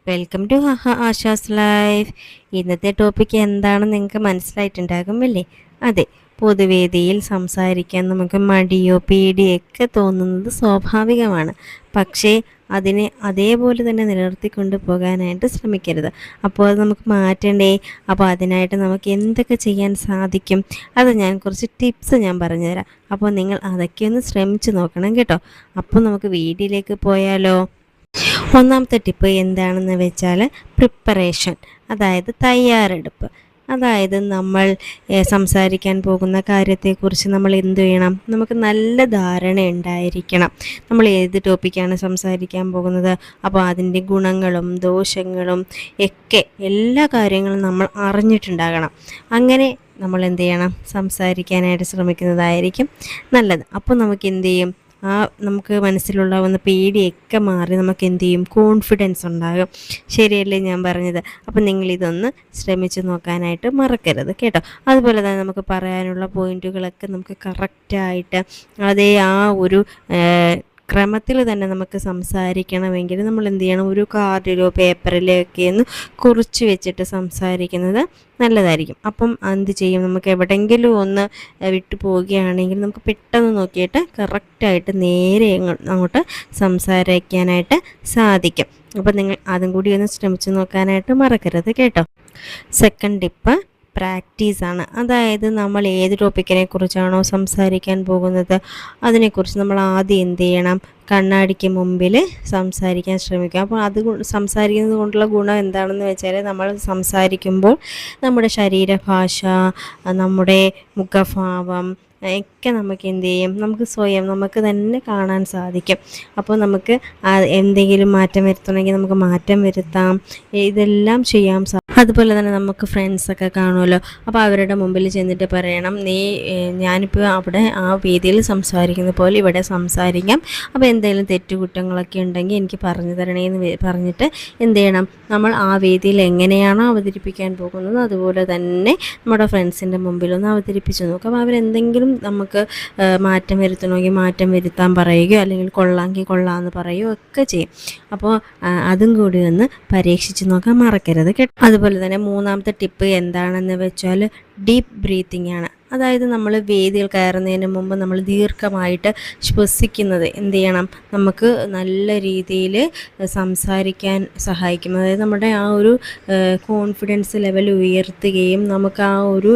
Welcome to Asha's life. ഇന്നത്തെ topic എന്താണെന്ന് നിങ്ങൾക്ക് മനസ്സിലായിട്ടുണ്ടാകുമല്ലേ? അതെ, പൊതുവേദിയിൽ സംസാരിക്കാൻ നമുക്ക് മടിയോ പേടിയോ ഒക്കെ തോന്നുന്നത് സ്വാഭാവികമാണ്. പക്ഷേ അതിനെ അതേപോലെ തന്നെ നിലനിർത്തിക്കൊണ്ട് പോകാനായിട്ട് ശ്രമിക്കരുത്. അപ്പോൾ അത് നമുക്ക് മാറ്റണ്ടേ? അപ്പോൾ അതിനായിട്ട് നമുക്ക് എന്തൊക്കെ ചെയ്യാൻ സാധിക്കും? അത് ഞാൻ കുറച്ച് ടിപ്സ് പറഞ്ഞുതരാം. അപ്പോൾ നിങ്ങൾ അതൊക്കെ ഒന്ന് ശ്രമിച്ച് നോക്കണം കേട്ടോ. അപ്പോൾ നമുക്ക് വീഡിയോയിലേക്ക് പോയാലോ? ഒന്നാമത്തെ ടിപ്പ് എന്താണെന്ന് വെച്ചാൽ പ്രിപ്പറേഷൻ, അതായത് തയ്യാറെടുപ്പ്. അതായത് നമ്മൾ സംസാരിക്കാൻ പോകുന്ന കാര്യത്തെക്കുറിച്ച് നമ്മൾ എന്ത് ചെയ്യണം? നമുക്ക് നല്ല ധാരണ ഉണ്ടായിരിക്കണം. നമ്മൾ ഏത് ടോപ്പിക്കാണ് സംസാരിക്കാൻ പോകുന്നത്, അപ്പോൾ അതിൻ്റെ ഗുണങ്ങളും ദോഷങ്ങളും ഒക്കെ എല്ലാ കാര്യങ്ങളും നമ്മൾ അറിഞ്ഞിട്ടുണ്ടാകണം. അങ്ങനെ നമ്മൾ എന്ത് ചെയ്യണം? സംസാരിക്കാനായിട്ട് ശ്രമിക്കുന്നതായിരിക്കും നല്ലത്. അപ്പോൾ നമുക്ക് എന്ത് ചെയ്യും? നമുക്ക് മനസ്സിലുണ്ടാവുന്ന പേടിയൊക്കെ മാറി നമുക്ക് എന്ത് ചെയ്യും? കോൺഫിഡൻസ് ഉണ്ടാകും. ശരിയല്ലേ ഞാൻ പറഞ്ഞത്? അപ്പം നിങ്ങളിതൊന്ന് ശ്രമിച്ച് നോക്കാനായിട്ട് മറക്കരുത് കേട്ടോ. അതുപോലെ തന്നെ നമുക്ക് പറയാനുള്ള പോയിൻറ്റുകളൊക്കെ നമുക്ക് കറക്റ്റായിട്ട് അതേ ആ ഒരു ക്രമത്തിൽ തന്നെ നമുക്ക് സംസാരിക്കണമെങ്കിൽ നമ്മൾ എന്ത് ചെയ്യണം? ഒരു കാർഡിലോ പേപ്പറിലോ ഒക്കെ ഒന്ന് കുറിച്ച് വെച്ചിട്ട് സംസാരിക്കുന്നത് നല്ലതായിരിക്കും. അപ്പം എന്ത് ചെയ്യും? നമുക്ക് എവിടെയെങ്കിലും ഒന്ന് വിട്ടു പോവുകയാണെങ്കിൽ നമുക്ക് പെട്ടെന്ന് നോക്കിയിട്ട് കറക്റ്റായിട്ട് നേരെ അങ്ങോട്ട് സംസാരിക്കാനായിട്ട് സാധിക്കും. അപ്പം നിങ്ങൾ അതും കൂടി ഒന്ന് ശ്രമിച്ച് നോക്കാനായിട്ട് മറക്കരുത് കേട്ടോ. സെക്കൻഡ് ടിപ്പ് പ്രാക്ടീസാണ്. അതായത് നമ്മൾ ഏത് ടോപ്പിക്കിനെ കുറിച്ചാണോ സംസാരിക്കാൻ പോകുന്നത് അതിനെക്കുറിച്ച് നമ്മൾ ആദ്യം എന്ത് ചെയ്യണം? കണ്ണാടിക്ക് മുമ്പിൽ സംസാരിക്കാൻ ശ്രമിക്കുക. അപ്പോൾ അത് സംസാരിക്കുന്നത് കൊണ്ടുള്ള ഗുണം എന്താണെന്ന് വെച്ചാൽ നമ്മൾ സംസാരിക്കുമ്പോൾ നമ്മുടെ ശരീരഭാഷ, നമ്മുടെ മുഖഭാവം ഒക്കെ നമുക്ക് എന്ത് ചെയ്യും? നമുക്ക് സ്വയം നമുക്ക് തന്നെ കാണാൻ സാധിക്കും. അപ്പോൾ നമുക്ക് എന്തെങ്കിലും മാറ്റം വരുത്തണമെങ്കിൽ നമുക്ക് മാറ്റം വരുത്താം. ഇതെല്ലാം ചെയ്യാൻ അതുപോലെ തന്നെ നമുക്ക് ഫ്രണ്ട്സൊക്കെ കാണുമല്ലോ. അപ്പോൾ അവരുടെ മുമ്പിൽ ചെന്നിട്ട് പറയണം, ഞാനിപ്പോൾ അവിടെ ആ വേദിയിൽ സംസാരിക്കുന്ന പോലെ ഇവിടെ സംസാരിക്കാം. അപ്പോൾ എന്തെങ്കിലും തെറ്റുകുറ്റങ്ങളൊക്കെ ഉണ്ടെങ്കിൽ എനിക്ക് പറഞ്ഞു തരണേന്ന് പറഞ്ഞിട്ട് എന്ത് ചെയ്യണം? നമ്മൾ ആ വേദിയിൽ എങ്ങനെയാണോ അവതരിപ്പിക്കാൻ പോകുന്നത് അതുപോലെ തന്നെ നമ്മുടെ ഫ്രണ്ട്സിൻ്റെ മുമ്പിലൊന്ന് അവതരിപ്പിച്ച് നോക്കാം. അപ്പോൾ അവരെന്തെങ്കിലും നമുക്ക് മാറ്റം വരുത്തണമെങ്കിൽ മാറ്റം വരുത്താൻ പറയുകയോ അല്ലെങ്കിൽ കൊള്ളാമെങ്കിൽ കൊള്ളാമെന്ന് പറയുകയോ ഒക്കെ ചെയ്യും. അപ്പോൾ അതും കൂടി ഒന്ന് പരീക്ഷിച്ച് നോക്കാൻ മറക്കരുത് കേട്ടോ. അതുപോലെ തന്നെ മൂന്നാമത്തെ ടിപ്പ് എന്താണെന്ന് വെച്ചാൽ ഡീപ്പ് ബ്രീത്തിങ് ആണ്. അതായത് നമ്മൾ വേദിയിൽ കയറുന്നതിന് മുമ്പ് നമ്മൾ ദീർഘമായിട്ട് ശ്വസിക്കുന്നത് എന്ത് ചെയ്യണം? നമുക്ക് നല്ല രീതിയിൽ സംസാരിക്കാൻ സഹായിക്കും. അതായത് നമ്മുടെ ആ ഒരു കോൺഫിഡൻസ് ലെവൽ ഉയർത്തുകയും നമുക്ക് ആ ഒരു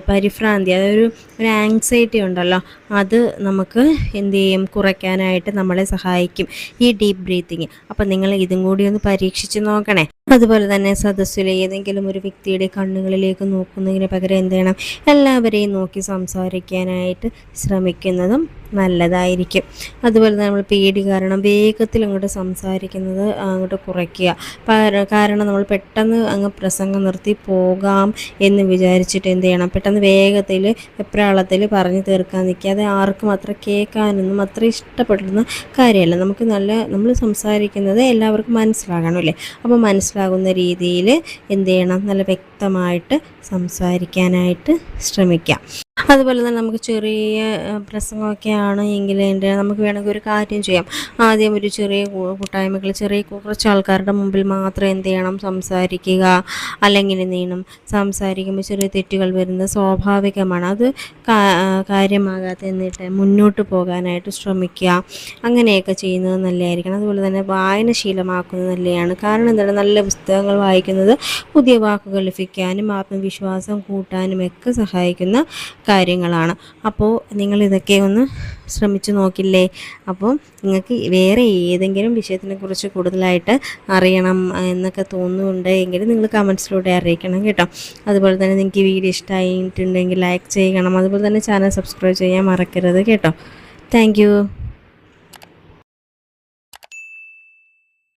പരിഭ്രാന്തി, അതായത് ഒരു ആങ്സൈറ്റി ഉണ്ടല്ലോ, അത് നമുക്ക് എന്ത് ചെയ്യും? കുറയ്ക്കാനായിട്ട് നമ്മളെ സഹായിക്കും ഈ ഡീപ്പ് ബ്രീത്തിങ്. അപ്പം നിങ്ങൾ ഇതും കൂടി ഒന്ന് പരീക്ഷിച്ച് നോക്കണേ. അതുപോലെ തന്നെ സദസ്സിലെ ഏതെങ്കിലും ഒരു വ്യക്തിയുടെ കണ്ണുകളിലേക്ക് നോക്കുന്നതിന് പകരം എന്ത് ചെയ്യണം? എല്ലാവരെയും നോക്കി സംസാരിക്കാനായിട്ട് ശ്രമിക്കുന്നതും നല്ലതായിരിക്കും. അതുപോലെ തന്നെ നമ്മൾ പേടി കാരണം വേഗത്തിൽ അങ്ങോട്ട് സംസാരിക്കുന്നത് അങ്ങോട്ട് കുറയ്ക്കുക. കാരണം നമ്മൾ പെട്ടെന്ന് അങ്ങ് പ്രസംഗം നിർത്തി പോകാം എന്ന് വിചാരിച്ചിട്ട് എന്ത് ചെയ്യണം? പെട്ടെന്ന് വേഗത്തിൽ വെപ്രാളത്തിൽ പറഞ്ഞു തീർക്കാൻ നിൽക്കാതെ ആർക്കും അത്ര കേൾക്കാനൊന്നും അത്ര ഇഷ്ടപ്പെടുന്ന കാര്യമല്ല. നമ്മൾ സംസാരിക്കുന്നത് എല്ലാവർക്കും മനസ്സിലാകണം അല്ലേ? അപ്പോൾ മനസ്സിലാകുന്ന രീതിയിൽ എന്ത് ചെയ്യണം? നല്ല വ്യക്തമായിട്ട് സംസാരിക്കാനായിട്ട് ശ്രമിക്കാം. അതുപോലെ തന്നെ നമുക്ക് ചെറിയ പ്രസംഗമൊക്കെ ആണ് എങ്കിൽ നമുക്ക് വേണമെങ്കിൽ ഒരു കാര്യം ചെയ്യാം. ആദ്യം ഒരു ചെറിയ കൂട്ടായ്മകൾ, കുറച്ച് ആൾക്കാരുടെ മുമ്പിൽ മാത്രം എന്ത് ചെയ്യണം? സംസാരിക്കുക. അല്ലെങ്കിൽ എന്ത് ചെയ്യണം? സംസാരിക്കുമ്പോൾ ചെറിയ തെറ്റുകൾ വരുന്നത് സ്വാഭാവികമാണ്. അത് കാര്യമാകാതെ എന്നിട്ട് മുന്നോട്ട് പോകാനായിട്ട് ശ്രമിക്കുക. അങ്ങനെയൊക്കെ ചെയ്യുന്നത് നല്ലതായിരിക്കണം. അതുപോലെ തന്നെ വായനശീലമാക്കുന്നത് നല്ലതാണ്. കാരണം എന്താണ്? നല്ല പുസ്തകങ്ങൾ വായിക്കുന്നത് പുതിയ വാക്കുകൾ ലഭിക്കാനും ആത്മവിശ്വാസം കൂട്ടാനും ഒക്കെ സഹായിക്കുന്ന കാര്യങ്ങളാണ്. അപ്പോൾ നിങ്ങളിതൊക്കെ ഒന്ന് ശ്രമിച്ചു നോക്കില്ലേ? അപ്പോൾ നിങ്ങൾക്ക് വേറെ ഏതെങ്കിലും വിഷയത്തിനെക്കുറിച്ച് കൂടുതലായിട്ട് അറിയണം എന്നൊക്കെ തോന്നുന്നുണ്ട് എങ്കിൽ നിങ്ങൾ കമൻസിലൂടെ അറിയിക്കണം കേട്ടോ. അതുപോലെ തന്നെ നിങ്ങൾക്ക് വീഡിയോ ഇഷ്ടമായിട്ടുണ്ടെങ്കിൽ ലൈക്ക് ചെയ്യണം. അതുപോലെ തന്നെ ചാനൽ സബ്സ്ക്രൈബ് ചെയ്യാൻ മറക്കരുത് കേട്ടോ. താങ്ക്